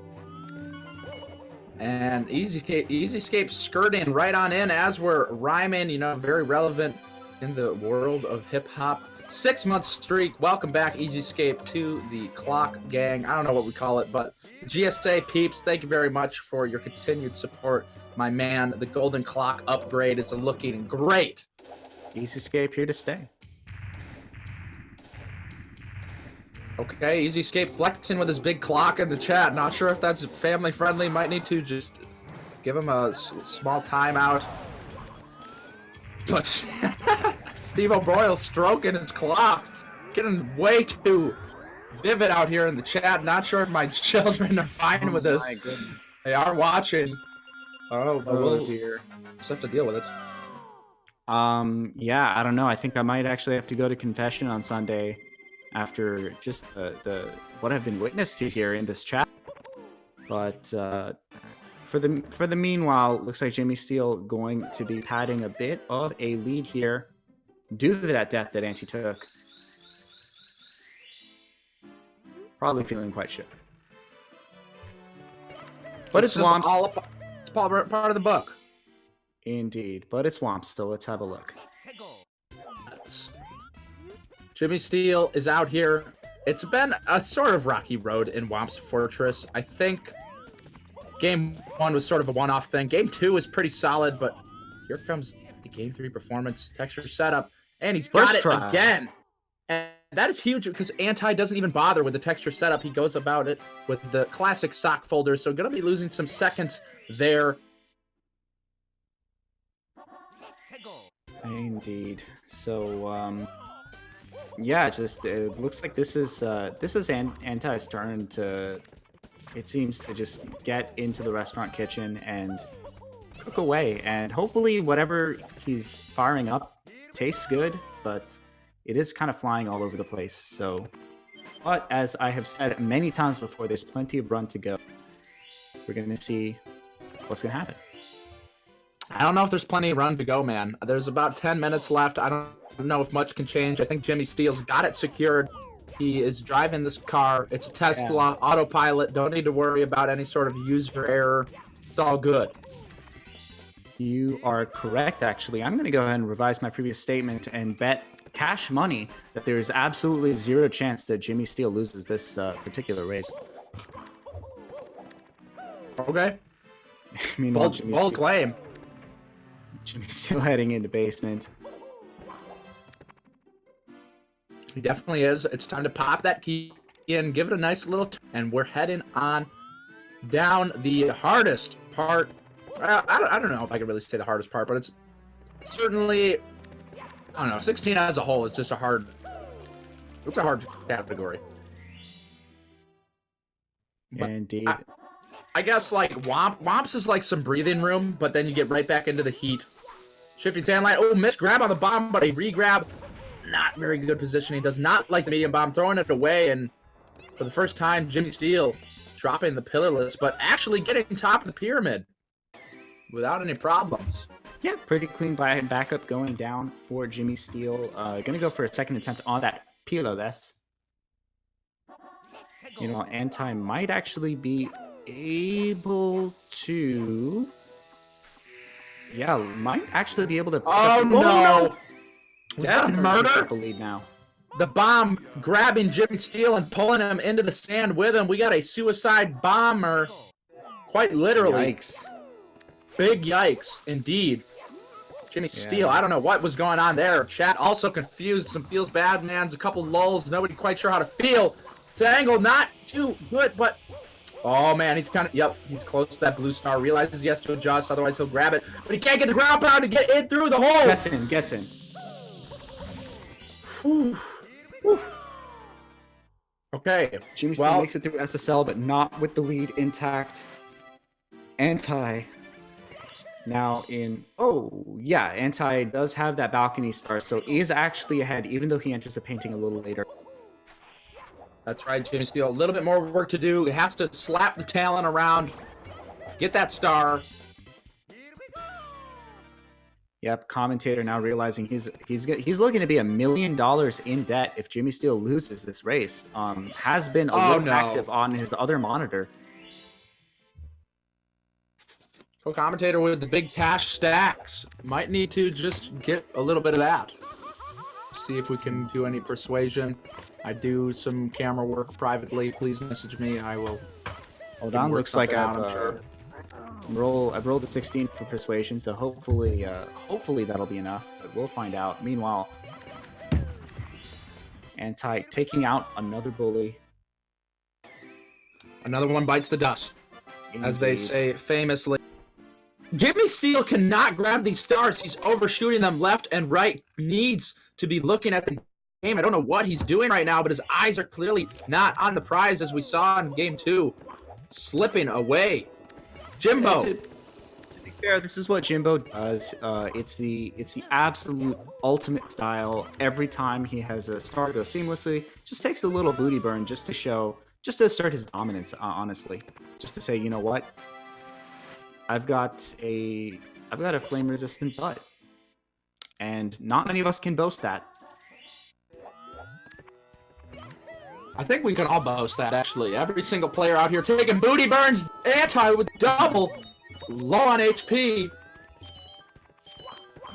And Easy Escape skirting right on in as we're rhyming, you know, very relevant in the world of hip-hop. 6-month streak. Welcome back, Easy Escape, to the Clock Gang. I don't know what we call it, but GSA peeps, thank you very much for your continued support. My man, the Golden Clock upgrade is looking great. Easy Escape here to stay. Okay, Easy Escape flexing with his big clock in the chat. Not sure if that's family friendly. Might need to just give him a small timeout. But Steve O'Boyle stroking his clock. Getting way too vivid out here in the chat. Not sure if my children are fine with this. They are watching. Oh dear. Just have to deal with it. Yeah, I don't know. I think I might actually have to go to confession on Sunday after just the what I've been witness to here in this chat. But for the meanwhile, looks like GSA going to be padding a bit of a lead here due to that death that Anti took. Probably feeling quite shook. But it's Womps. It's part of the book. Indeed, but it's Womps, so let's have a look. GSA is out here. It's been a sort of rocky road in Womps Fortress. I think Game 1 was sort of a one-off thing. Game 2 is pretty solid, but here comes the Game 3 performance texture setup, and he's First got it try. again. And that is huge because Anti doesn't even bother with the texture setup. He goes about it with the classic sock folder, so going to be losing some seconds there. Indeed. So, yeah, just it looks like this is Anti's turn to. It seems to just get into the restaurant kitchen and cook away, and hopefully whatever he's firing up tastes good. But it is kind of flying all over the place. So, but as I have said many times before, there's plenty of run to go. We're gonna see what's gonna happen. I don't know if there's plenty of run to go, man. There's about 10 minutes left. I don't know if much can change. I think JimmySteel's got it secured. He is driving this car. It's a Tesla, autopilot. Don't need to worry about any sort of user error. It's all good. You are correct, actually. I'm going to go ahead and revise my previous statement and bet cash money that there is absolutely zero chance that JimmySteel loses this particular race. Okay. Meanwhile, Bold claim. JimmySteel heading into basement. He definitely is. It's time to pop that key in, give it a nice little and we're heading on down the hardest part. I don't know if I can really say the hardest part, but it's certainly, I don't know, 16 as a whole is just it's a hard category. But Indeed. I guess like Womps is like some breathing room, but then you get right back into the heat. Shifty tan line. Oh, missed grab on the bomb, but a re-grab. Not very good positioning. Does not like the medium bomb, throwing it away, and for the first time, JimmySteel dropping the pillarless, but actually getting top of the pyramid without any problems. Yeah, pretty clean backup going down for JimmySteel. Gonna go for a second attempt on that pillarless. You know, Anti might actually be able to. Yeah, might actually be able to. Oh no! Was that a Definitely murder? pick up a lead now. The bomb grabbing JimmySteel and pulling him into the sand with him. We got a suicide bomber. Quite literally. Yikes. Big yikes, indeed. JimmySteel, Yeah. I don't know what was going on there. Chat also confused. Some feels bad, man's a couple lulls. Nobody quite sure how to feel. It's angle not too good, but oh man, he's kind of, yep, he's close to that blue star. Realizes he has to adjust, otherwise he'll grab it. But he can't get the ground pound to get in through the hole. Gets in. Whew. Whew. Okay. JimmySteel makes it through SSL, but not with the lead intact. Anti now in, Anti does have that balcony start, so is actually ahead, even though he enters the painting a little later. That's right, JimmySteel. A little bit more work to do. He has to slap the talent around, get that star. Yep, commentator now realizing he's looking to be $1 million in debt if JimmySteel loses this race. Has been a little active on his other monitor. Co-commentator with the big cash stacks. Might need to just get a little bit of that. See if we can do any persuasion. I do some camera work privately. Please message me. I will. Hold on, looks like I'm sure. I've rolled a 16 for persuasion, so hopefully that'll be enough. But we'll find out. Meanwhile, Anti taking out another bully. Another one bites the dust, as they Indeed. say famously. JimmySteel cannot grab these stars. He's overshooting them left and right. Needs to be looking at the game. I don't know what he's doing right now, but his eyes are clearly not on the prize, as we saw in game 2. Slipping away. Jimbo. To be fair, this is what Jimbo does. It's the absolute ultimate style. Every time he has a star go seamlessly, just takes a little booty burn just to assert his dominance. Honestly, just to say, you know what, I've got a flame resistant butt, and not many of us can boast that. I think we can all boast that, actually. Every single player out here taking booty burns. Anti with double. Low on HP.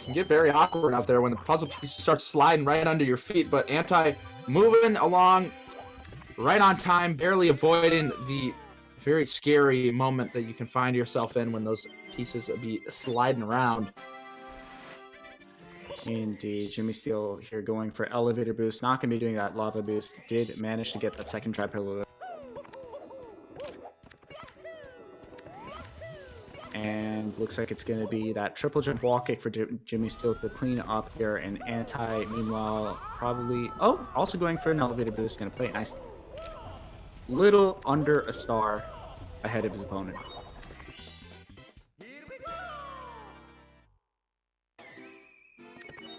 Can get very awkward out there when the puzzle piece starts sliding right under your feet, but Anti moving along right on time, barely avoiding the very scary moment that you can find yourself in when those pieces be sliding around. Indeed. Jimmy Steel here going for elevator boost. Not going to be doing that lava boost. Did manage to get that second tri-pillar. And looks like it's going to be that triple jump wall kick for Jimmy Steel to clean up here. And Anti, meanwhile, probably... Oh, also going for an elevator boost. Going to play it nice. Little under a star ahead of his opponent.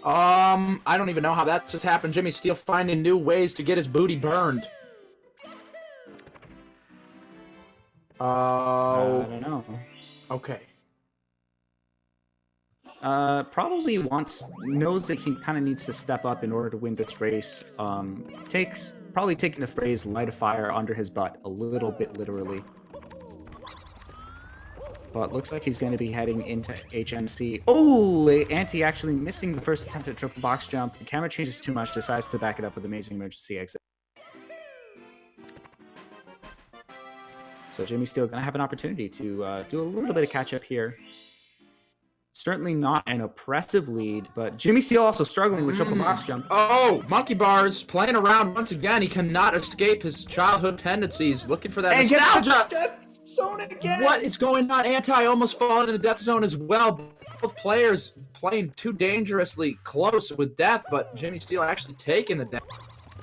I don't even know how that just happened. Jimmy Steel finding new ways to get his booty burned. I don't know. Okay. Probably knows that he kind of needs to step up in order to win this race. Probably taking the phrase "light a fire" under his butt a little bit literally. But looks like he's going to be heading into HMC. Oh, Anti actually missing the first attempt at triple box jump. The camera changes too much, decides to back it up with amazing emergency exit. So Jimmy Steel going to have an opportunity to do a little bit of catch up here. Certainly not an oppressive lead, but Jimmy Steel also struggling with triple box jump. Oh, monkey bars playing around once again. He cannot escape his childhood tendencies. Looking for that nostalgia. Death zone again. What is going on? Anti almost falling in the death zone as well. Both players playing too dangerously close with death, but Jimmy Steel actually taking the death.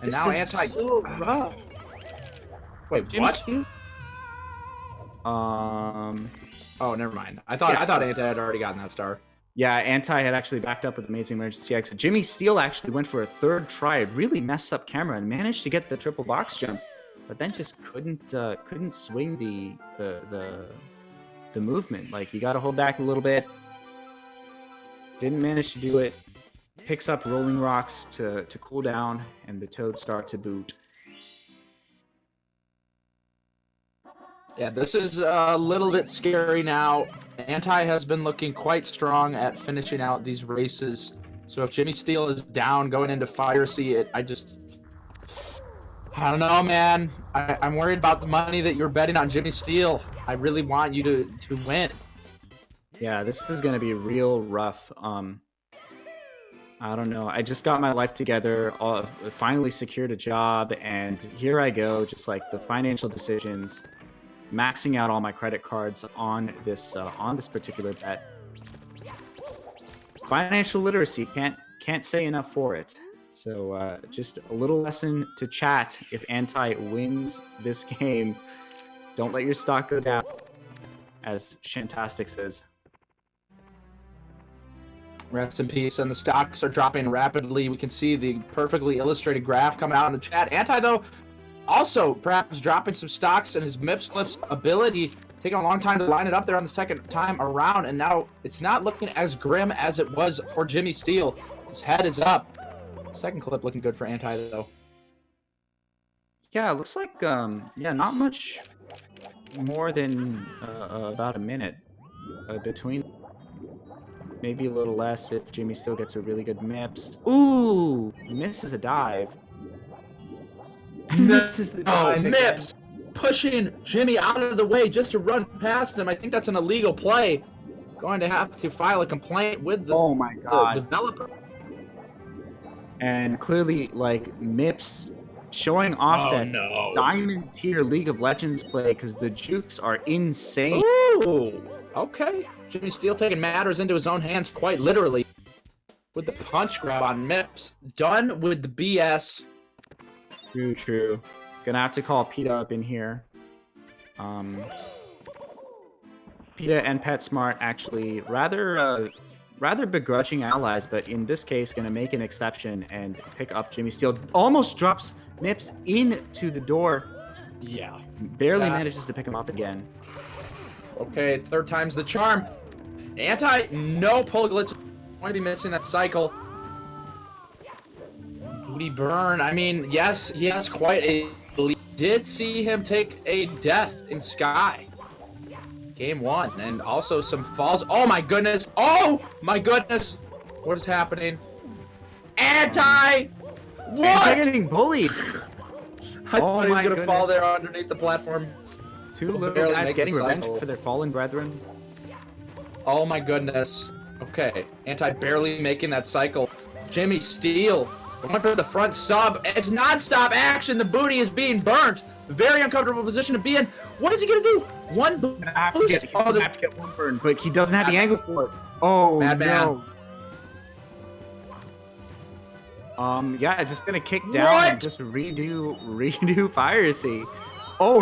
And now Anti. So rough. Wait, Jimmy what? Steel? Oh, never mind. I thought Anti had already gotten that star. Yeah, Anti had actually backed up with amazing emergency exit. Jimmy Steel actually went for a third try. It really messed up camera and managed to get the triple box jump, but then just couldn't swing the movement. Like, you got to hold back a little bit. Didn't manage to do it. Picks up rolling rocks to cool down, and the toad star to boot. Yeah, this is a little bit scary now. Anti has been looking quite strong at finishing out these races. So if Jimmy Steel is down going into Fire Sea, I don't know, man. I'm worried about the money that you're betting on Jimmy Steel. I really want you to win. Yeah, this is going to be real rough. I don't know. I just got my life together, finally secured a job, and here I go, just like the financial decisions. Maxing out all my credit cards on this particular bet. Financial literacy, can't say enough for it. So just a little lesson to chat: if Anti wins this game, don't let your stock go down, as Shantastic says. Rest in peace. And the stocks are dropping rapidly. We can see the perfectly illustrated graph coming out in the chat. Anti, though, also perhaps dropping some stocks, and his MIPS clips ability taking a long time to line it up there on the second time around, and now it's not looking as grim as it was for Jimmy Steel. His head is up. Second clip looking good for Anti, though. Yeah, it looks like not much more than about a minute between. Maybe a little less if Jimmy Steel gets a really good MIPS. Ooh, misses a dive. MIPS pushing Jimmy out of the way just to run past him. I think that's an illegal play. Going to have to file a complaint with the developer. And clearly, like, MIPS showing off Diamond tier League of Legends play, because the jukes are insane. Ooh, okay. Jimmy Steel taking matters into his own hands quite literally with the punch grab on MIPS. Done with the BS. True. Gonna have to call PETA up in here. PETA and PetSmart actually rather begrudging allies, but in this case gonna make an exception and pick up Jimmy Steel. Almost drops MIPS into the door. Yeah. Barely manages to pick him up again. Okay, third time's the charm. Anti, no pull glitch. Going to be missing that cycle. Booty burn. I mean, yes, he has quite a lead. Did see him take a death in Sky. Game 1, and also some falls. Oh my goodness. Oh my goodness. What is happening? Anti! What? Anti getting bullied. I thought he was going to fall there underneath the platform. Two little guys getting revenge for their fallen brethren. Oh my goodness. Okay, Anti barely making that cycle. JimmySteel going for the front sub. It's non-stop action. The booty is being burnt. Very uncomfortable position to be in. What is he gonna do? One boost. He's gonna have to get one burn, but he doesn't have the angle for it. Oh Madman. no. Yeah, it's just gonna kick down and just redo Fire Sea. Oh.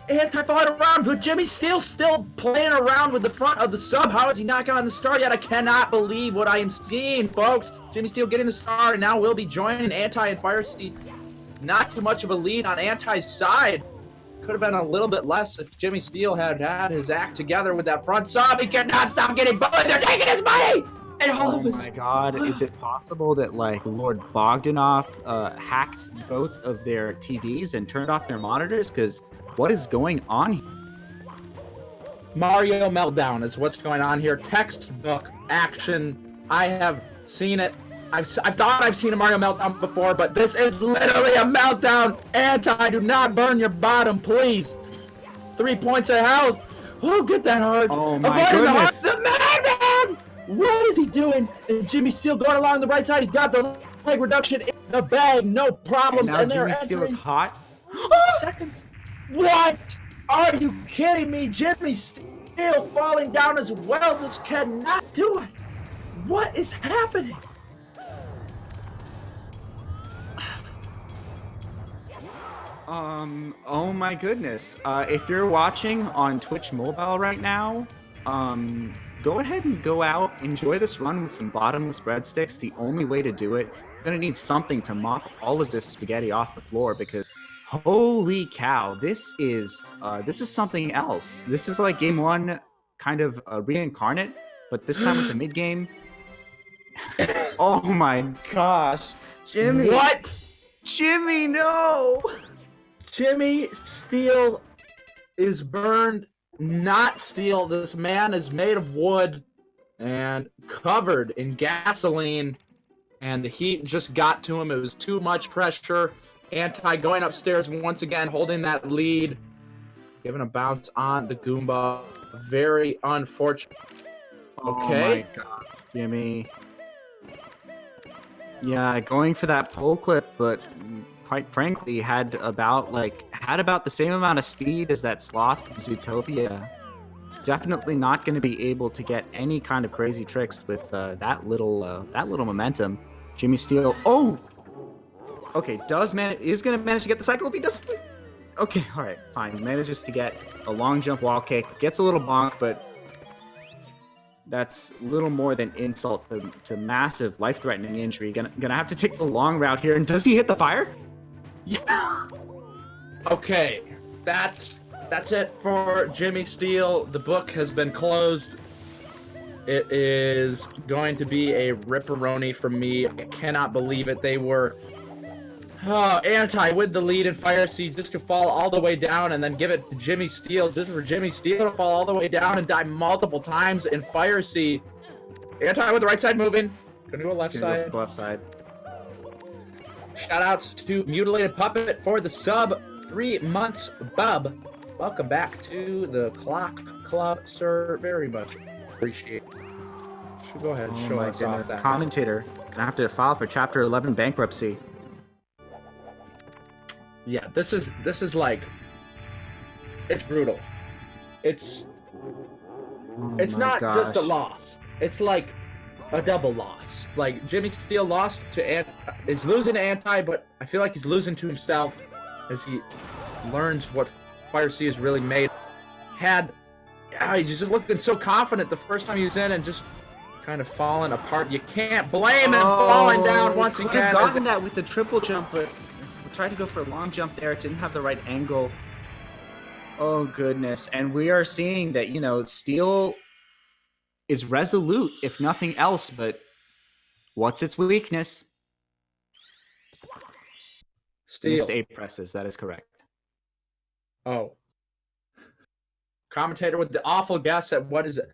Anti falling around, but JimmySteel still playing around with the front of the sub. How has he not gotten the star yet? I cannot believe what I am seeing, folks. JimmySteel getting the star, and now will be joining Anti and Fire Sea. Not too much of a lead on Anti's side. Could have been a little bit less if JimmySteel had had his act together with that front sub. He cannot stop getting bullied. They're taking his money. And all of his... my God, is it possible that like Lord Bogdanov hacked both of their TVs and turned off their monitors? Because what is going on here? Mario Meltdown is what's going on here. Textbook action. I have seen it. I've thought I've seen a Mario Meltdown before, but this is literally a meltdown. Anti, do not burn your bottom, please. 3 points of health. Oh, get that hard. Oh my goodness. The madman! What is he doing? And JimmySteel going along the right side. He's got the leg reduction in the bag. No problems. And now JimmySteel is hot. Seconds. What? Are you kidding me? JimmySteel falling down as well. Just cannot do it. What is happening? Oh my goodness. If you're watching on Twitch Mobile right now, go ahead and go out, enjoy this run with some bottomless breadsticks. The only way to do it, you're gonna need something to mop all of this spaghetti off the floor because holy cow, this is something else. This is like game one, kind of reincarnate, but this time with the mid game. Oh my gosh, Jimmy! What? Jimmy, no! JimmySteel is burned, not steel. This man is made of wood and covered in gasoline, and the heat just got to him. It was too much pressure. Anti going upstairs once again, holding that lead, giving a bounce on the Goomba. Very unfortunate. Okay. Oh my God, Jimmy. Yeah, going for that pole clip, but quite frankly, had about the same amount of speed as that sloth from Zootopia. Definitely not going to be able to get any kind of crazy tricks with that little momentum. JimmySteel. Oh, okay. Is going to manage to get the cycle if he doesn't. Okay, all right, fine. Manages to get a long jump wall kick. Gets a little bonk, but that's little more than insult to massive life-threatening injury. Gonna have to take the long route here. And does he hit the fire? Yeah. Okay, that's it for JimmySteel. The book has been closed. It is going to be a ripperoni from me. I cannot believe it. They were Anti with the lead in Fire Sea just to fall all the way down and then give it to JimmySteel just for JimmySteel to fall all the way down and die multiple times in Fire Sea. Anti with the right side moving. Gonna go left side. Left side. Shoutouts to Mutilated Puppet for the sub. 3 months, bub. Welcome back to the Clock Club, sir. Very much appreciate it. Should go ahead and show us off that. Commentator. Gonna have to file for Chapter 11 bankruptcy. Yeah, this is like, it's brutal. It's not just a loss. It's like a double loss. Like JimmySteel lost to is losing to Anti, but I feel like he's losing to himself as he learns what Fire Sea is really made. He's just looking so confident the first time he was in and just kind of falling apart. You can't blame him falling down once again. Could have gotten that with the triple jump, but tried to go for a long jump there. It didn't have the right angle. Oh goodness. And we are seeing that, Steel is resolute, if nothing else, but what's its weakness? Steel. Missed 8 presses, that is correct. Oh. Commentator with the awful guess at what is it?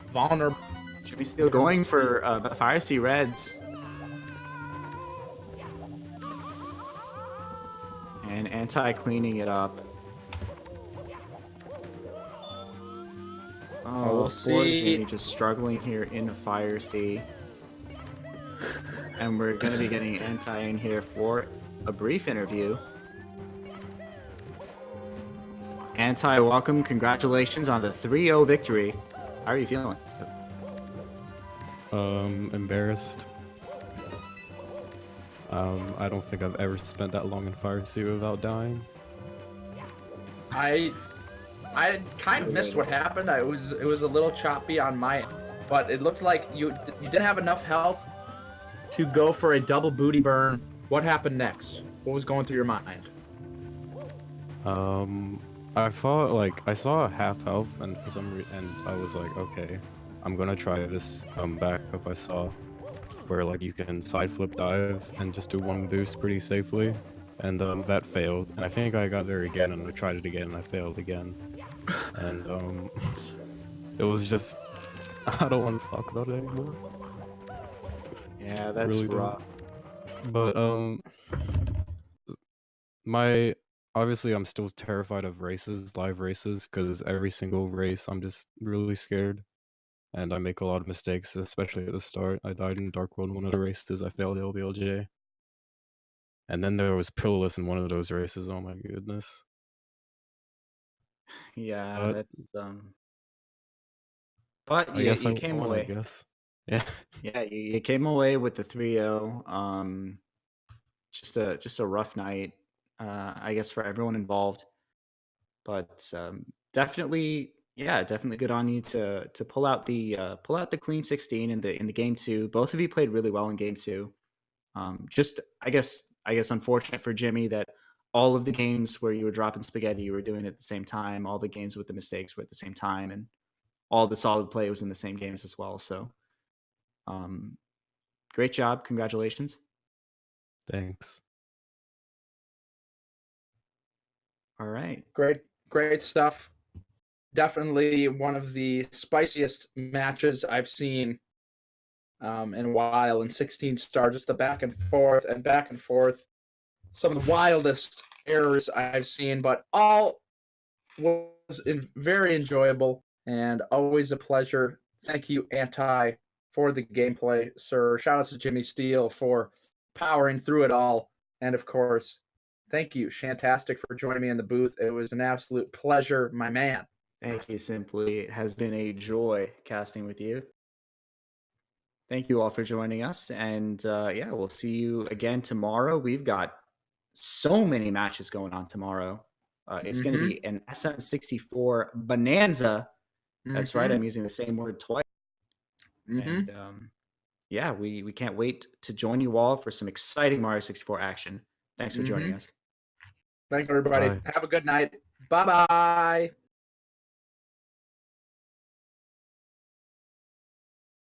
Vulnerable. JimmySteel going for the Fire Sea Reds. And Anti cleaning it up. We'll both boards. see. Jamie just struggling here in the Fire Sea. And we're going to be getting Anti in here for a brief interview. Anti, welcome. Congratulations on the 3-0 victory. How are you feeling? Embarrassed. I don't think I've ever spent that long in Fire Sea without dying. I kind of missed what happened. It was a little choppy on my end, but it looked like you didn't have enough health to go for a double booty burn. What happened next? What was going through your mind? I thought, like, I saw a half health, and for some reason, and I was like, okay, I'm gonna try this backup I saw, where like you can side flip dive and just do one boost pretty safely, and that failed. And I think I got there again, and I tried it again, and I failed again. And it was just, I don't want to talk about it anymore. Yeah, that's Really rough. But obviously I'm still terrified of races, live races, because every single race I'm just really scared, and I make a lot of mistakes, especially at the start. I died in Dark World in one of the races. I failed LBLJ, and then there was Pillarless in one of those races. Oh my goodness. Yeah, that's but I guess you I came won, away. I guess. Yeah. Yeah, you came away with the 3-0. Just a rough night, I guess, for everyone involved. But definitely, yeah, definitely good on you to pull out the clean 16 in the game 2. Both of you played really well in game 2. Just I guess unfortunate for Jimmy that all of the games where you were dropping spaghetti, you were doing it at the same time. All the games with the mistakes were at the same time, and all the solid play was in the same games as well. So, great job, congratulations. Thanks. All right. Great stuff. Definitely one of the spiciest matches I've seen in a while in 16 star. Just the back and forth and back and forth. Some of the wildest errors I've seen, but all was very enjoyable and always a pleasure. Thank you, Anti, for the gameplay, sir. Shout out to Jimmy Steel for powering through it all. And of course, thank you, Shantastic, for joining me in the booth. It was an absolute pleasure, my man. Thank you, Simply. It has been a joy casting with you. Thank you all for joining us. And yeah, we'll see you again tomorrow. We've got so many matches going on tomorrow. It's going to be an SM64 bonanza. That's right. I'm using the same word twice. And yeah, we can't wait to join you all for some exciting Mario 64 action. Thanks for joining us. Thanks, everybody. Bye. Have a good night. Bye-bye.